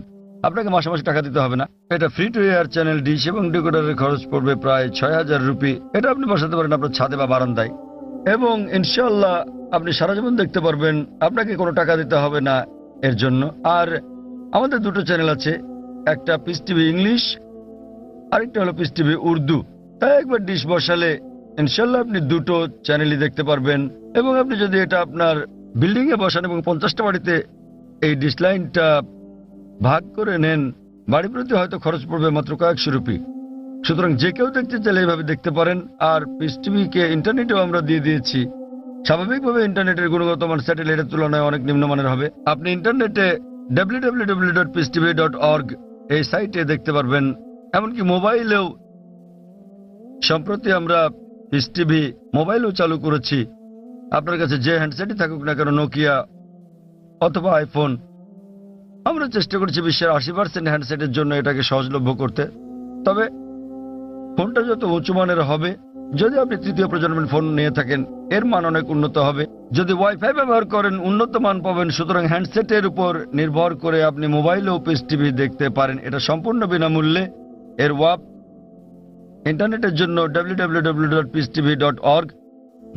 আপনাকে মাসে মাসে টাকা দিতে হবে না। এটা free to air channel, dish এবং ডিকোডারের খরচ পড়বে প্রায় 6000 রুপি। এটা আপনি বসাতে পারেন আপনার ছাদে বা বারান্দায় এবং ইনশাআল্লাহ আপনি সারা জীবন দেখতে পারবেন। আপনাকে কোনো টাকা দিতে হবে না এর জন্য। আর আমাদের দুটো চ্যানেল আছে, একটা পিস টিভি ইংলিশ, আরেকটা হলো পিস টিভি উর্দু। তাই একবার ডিশ বসালে ইনশাআল্লাহ আপনি দুটো চ্যানেলই দেখতে পারবেন। এবং আপনি যদি এটা আপনার বিল্ডিং এ বসান এবং 50টা বাড়িতে এই ডিশ লাইনটা ভাগ করে নেন, বাড়ি প্রতি হয়তো খরচ পড়বে মাত্র কয়েকশো রুপি। সুতরাং যে কেউ দেখতে চাইলে এইভাবে দেখতে পারেন। আর পিস টিভিকে ইন্টারনেটেও আমরা দিয়ে দিয়েছি। স্বাভাবিকভাবে ইন্টারনেটের গুণগত মান স্যাটেলাইটের তুলনায় অনেক নিম্নমানের হবে। আপনি ইন্টারনেটে www.peacetv.org এই সাইটে দেখতে পারবেন। এমনকি মোবাইলেও সম্প্রতি আমরা পিস টিভি মোবাইলেও চালু করেছি। আপনার কাছে যে হ্যান্ডসেটই থাকুক না কেন, নোকিয়া অথবা আইফোন, আমরা চেষ্টা করছি বিশ্বের 80% হ্যান্ডসেটের জন্য এটাকে সহজলভ্য করতে। তবে ফোনটা যত উঁচু মানের হবে, যদি আপনি তৃতীয় প্রজন্মের ফোন নিয়ে থাকেন এর মান অনেক উন্নত হবে। যদি ওয়াইফাই ব্যবহার করেন উন্নত মান পাবেন। সুতরাং হ্যান্ডসেটের উপর নির্ভর করে আপনি মোবাইলেও পিস টিভি দেখতে পারেন। এটা সম্পূর্ণ বিনামূল্যে। এর ওয়াপ ইন্টারনেটের জন্য www.peacetv.org,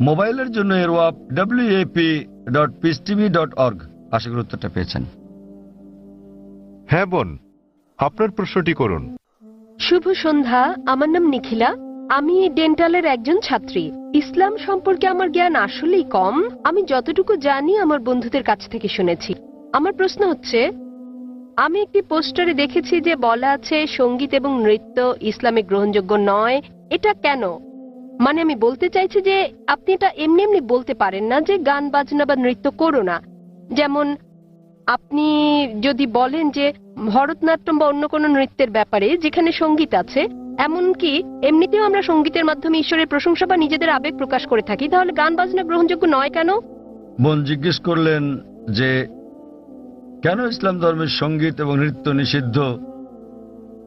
মোবাইলের জন্য এর ওয়াপ wap.peacetv.org। আশা করি উত্তরটা পেয়েছেন। হ্যাঁ বোন, আপনার প্রশ্নটি করুন। শুভ সন্ধ্যা, আমার নাম নিখিলা। আমি ডেন্টালের একজন ছাত্রী। ইসলাম সম্পর্কে আমার জ্ঞান আসলেই কম। আমি যতটুকু জানি আমার বন্ধুদের কাছ থেকে শুনেছি। আমার প্রশ্ন হচ্ছে, আমি একটি পোস্টারে দেখেছি যে বলা আছে সঙ্গীত এবং নৃত্য ইসলামে গ্রহণযোগ্য নয়। এটা কেন? মানে আমি বলতে চাইছি যে আপনি এটা এমনি এমনি বলতে পারেন না যে গান বাজনা বা নৃত্য করো না। যেমন আপনি যদি বলেন যে ভরতনাট্যম বা অন্য কোনো নৃত্যের ব্যাপারে যেখানে সঙ্গীত আছে, এমনকি এমনিতেও আমরা সঙ্গীতের মাধ্যমে ঈশ্বরের প্রশংসা বা নিজেদের আবেগ প্রকাশ করে থাকি, তাহলে গান বাজনা গ্রহণযোগ্য নয় কেন? বোন জিজ্ঞেস করলেন যে কেন ইসলাম ধর্মের সঙ্গীত এবং নৃত্য নিষিদ্ধ।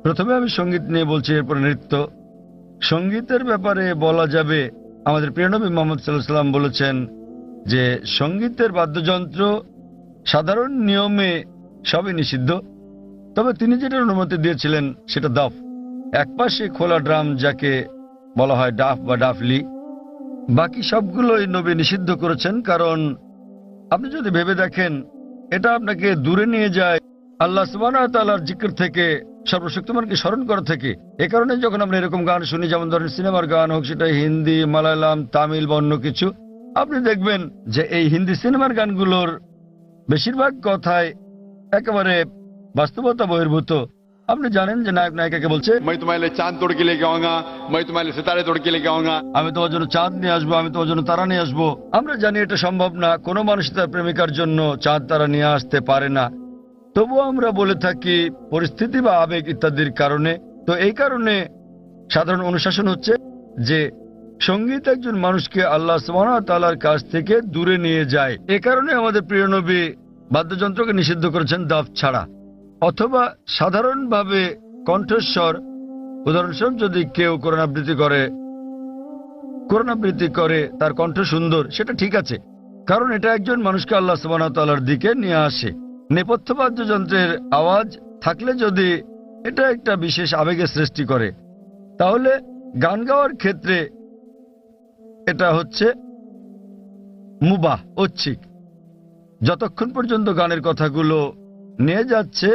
প্রথমে আমি সঙ্গীত নিয়ে বলছি, এরপর নৃত্য। সঙ্গীতের ব্যাপারে বলা যাবে, আমাদের প্রিয় নবী মুহাম্মদ সাল্লাল্লাহু আলাইহি ওয়াসাল্লাম বলেছেন যে সঙ্গীতের বাদ্যযন্ত্র সাধারণ নিয়মে সবই নিষিদ্ধ, তবে তিনি যেটা অনুমতি দিয়েছিলেন সেটা দাফ, একপাশে খোলা ড্রাম যাকে বলা হয় ডাফ বা ডাফলি। বাকি সবগুলোই নবী নিষিদ্ধ করেছেন, কারণ আপনি যদি ভেবে দেখেন এটা আপনাকে দূরে নিয়ে যায় আল্লাহ সুবহানাহু ওয়া তাআলার জিকির থেকে, সর্বশক্তিমানকে স্মরণ করা থেকে। এ কারণে যখন আমরা এরকম গান শুনি, যেমন ধরেন সিনেমার গান হোক, সেটা হিন্দি, মালায়ালাম, তামিল বা অন্য কিছু, আপনি দেখবেন যে এই হিন্দি সিনেমার গানগুলোর বেশিরভাগ কথাই একেবারে বাস্তবতা বহির্ভূত। আপনি জানেন যে নায়ক নায়িকাকে বলছে, मैं तुम्हारे लिए चांद तोड़ के लेके आऊंगा, मैं तुम्हारे लिए सितारे तोड़ के लेके आऊंगा। আমি তোমার জন্য চাঁদ নিয়ে আসবো, আমি তোমার জন্য তারা নিয়ে আসবো। আমরা জানি এটা সম্ভব না, কোনো মানুষ তার প্রেমিকার জন্য চাঁদ তারা নিয়ে আসতে পারে না। তবুও আমরা বলে থাকি পরিস্থিতি বা আবেগ ইত্যাদির কারণে। তো এই কারণে সাধারণ অনুশাসন হচ্ছে যে সঙ্গীত একজন মানুষকে আল্লাহ সুবহানাহু ওয়া তাআলার কাছ থেকে দূরে নিয়ে যায়। এ কারণে আমাদের প্রিয় নবী বাদ্যযন্ত্রকে নিষিদ্ধ করেছেন দাফ ছাড়া। অথবা সাধারণভাবে কণ্ঠস্বর, উদাহরণস্বরূপ যদি কেউ কোরআন আবৃত্তি করে তার কণ্ঠ সুন্দর, সেটা ঠিক আছে, কারণ এটা একজন মানুষকে আল্লাহ সুবহানাহু ওয়া তাআলার দিকে নিয়ে আসে। নেপথ্য বাদ্যযন্ত্রের আওয়াজ থাকলে যদি এটা একটা বিশেষ আবেগের সৃষ্টি করে, তাহলে গান গাওয়ার ক্ষেত্রে এটা হচ্ছে মুবাহ, ঐচ্ছিক, যতক্ষণ পর্যন্ত গানের কথাগুলো নিয়ে যাচ্ছে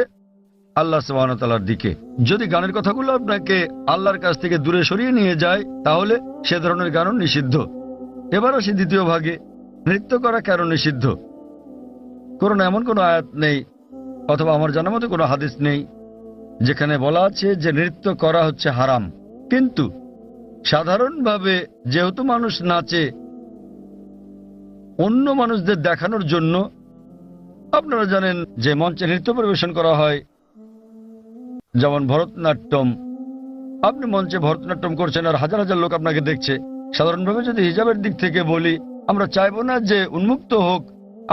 আল্লাহ সুবহানাহু ওয়া তাআলার দিকে। যদি গানের কথাগুলো আপনাকে আল্লাহর কাছ থেকে দূরে সরিয়ে নিয়ে যায়, তাহলে সে ধরনের গানও নিষিদ্ধ। এবার আসি দ্বিতীয় ভাগে, নৃত্য করা কেন নিষিদ্ধ। কোরআনে এমন কোনো আয়াত নেই, অথবা আমার জানার মতো কোনো হাদিস নেই যেখানে বলা আছে যে নৃত্য করা হচ্ছে হারাম। কিন্তু সাধারণভাবে যেহেতু মানুষ নাচে অন্য মানুষদের দেখানোর জন্য, আপনারা জানেন যে মঞ্চে নৃত্য পরিবেশন করা হয়, যেমন ভরতনাট্যম। আপনি মঞ্চে ভরতনাট্যম করছেন আর হাজার হাজার লোক আপনাকে দেখছে। সাধারণভাবে যদি হিজাবের দিক থেকে বলি, আমরা চাইবো না যে উন্মুক্ত হোক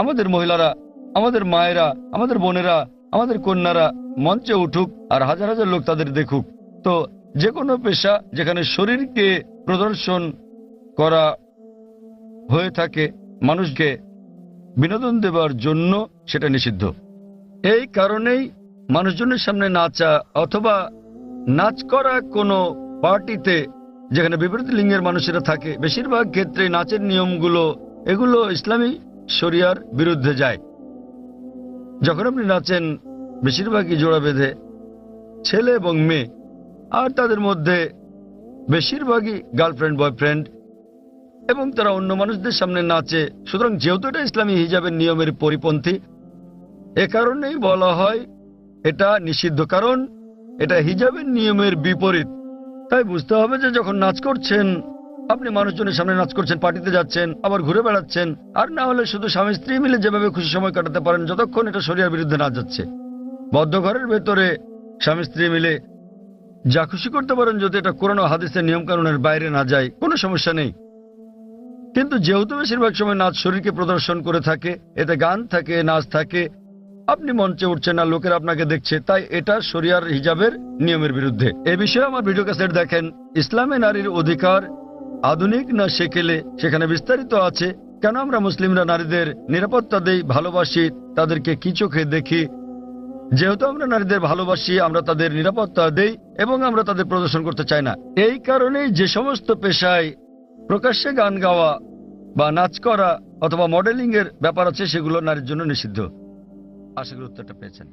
আমাদের মহিলারা, আমাদের মায়েরা, আমাদের বোনেরা, আমাদের কন্যারা মঞ্চে উঠুক আর হাজার হাজার লোক তাদের দেখুক। তো যে কোনো পেশা যেখানে শরীরকে প্রদর্শন করা হয়ে থাকে মানুষকে বিনোদন দেবার জন্য, সেটা নিষিদ্ধ। এই কারণেই মানুষজনের সামনে নাচা অথবা নাচ করা কোনো পার্টিতে যেখানে বিপরীত লিঙ্গের মানুষেরা থাকে, বেশিরভাগ ক্ষেত্রে নাচের নিয়মগুলো এগুলো ইসলামী শরিয়ার বিরুদ্ধে যায়। যখন আপনি নাচেন বেশিরভাগই জোড়া বেঁধে, ছেলে এবং মেয়ে, আর তাদের মধ্যে বেশিরভাগই গার্লফ্রেন্ড বয়ফ্রেন্ড, এবং তারা অন্য মানুষদের সামনে নাচে। সুতরাং যেহেতু এটা ইসলামী হিজাবের নিয়মের পরিপন্থী, এ কারণেই বলা হয় এটা নিষিদ্ধ, কারণ এটা হিজাবের নিয়মের বিপরীত। তাই বুঝতে হবে যে যখন নাচ করছেন, আপনি মানুষজনের সামনে নাচ করছেন, পার্টিতে যাচ্ছেন, আবার ঘুরে বেড়াচ্ছেন, আর না হলে শুধু স্বামী স্ত্রী মিলে যেভাবে খুশি সময় কাটাতে পারেন, যতক্ষণ এটা শরিয়ার বিরুদ্ধে না যাচ্ছে। বদ্ধ ঘরের ভেতরে স্বামী স্ত্রী মিলে যা খুশি করতে পারেন, যদি এটা কোরআন ও হাদিসের নিয়ম কানুনের বাইরে না যায়, কোনো সমস্যা নেই। কিন্তু যেহেতু বেশিরভাগ সময় নাচ শরীরকে প্রদর্শন করে থাকে, এতে গান থাকে, নাচ থাকে, আপনি মঞ্চে উঠছেন না, লোকেরা আপনাকে দেখছে, তাই এটা শরিয়ার হিজাবের নিয়মের বিরুদ্ধে। এ বিষয়ে আমার ভিডিও ক্যাসেট দেখেন, ইসলামে নারীর অধিকার আধুনিক না সেকেলে, সেখানে বিস্তারিত আছে কেন আমরা মুসলিমরা নারীদের নিরাপত্তা দেই, ভালোবাসি, তাদেরকে কি চোখে দেখি। যেহেতু আমরা নারীদের ভালোবাসি, আমরা তাদের নিরাপত্তা দেই এবং আমরা তাদের প্রদর্শন করতে চাই না। এই কারণেই যে সমস্ত পেশায় প্রকাশ্যে গান গাওয়া বা নাচ করা অথবা মডেলিং এর ব্যাপার আছে, সেগুলো নারীর জন্য নিষিদ্ধ। আশা করি উত্তরটা পেয়েছেন।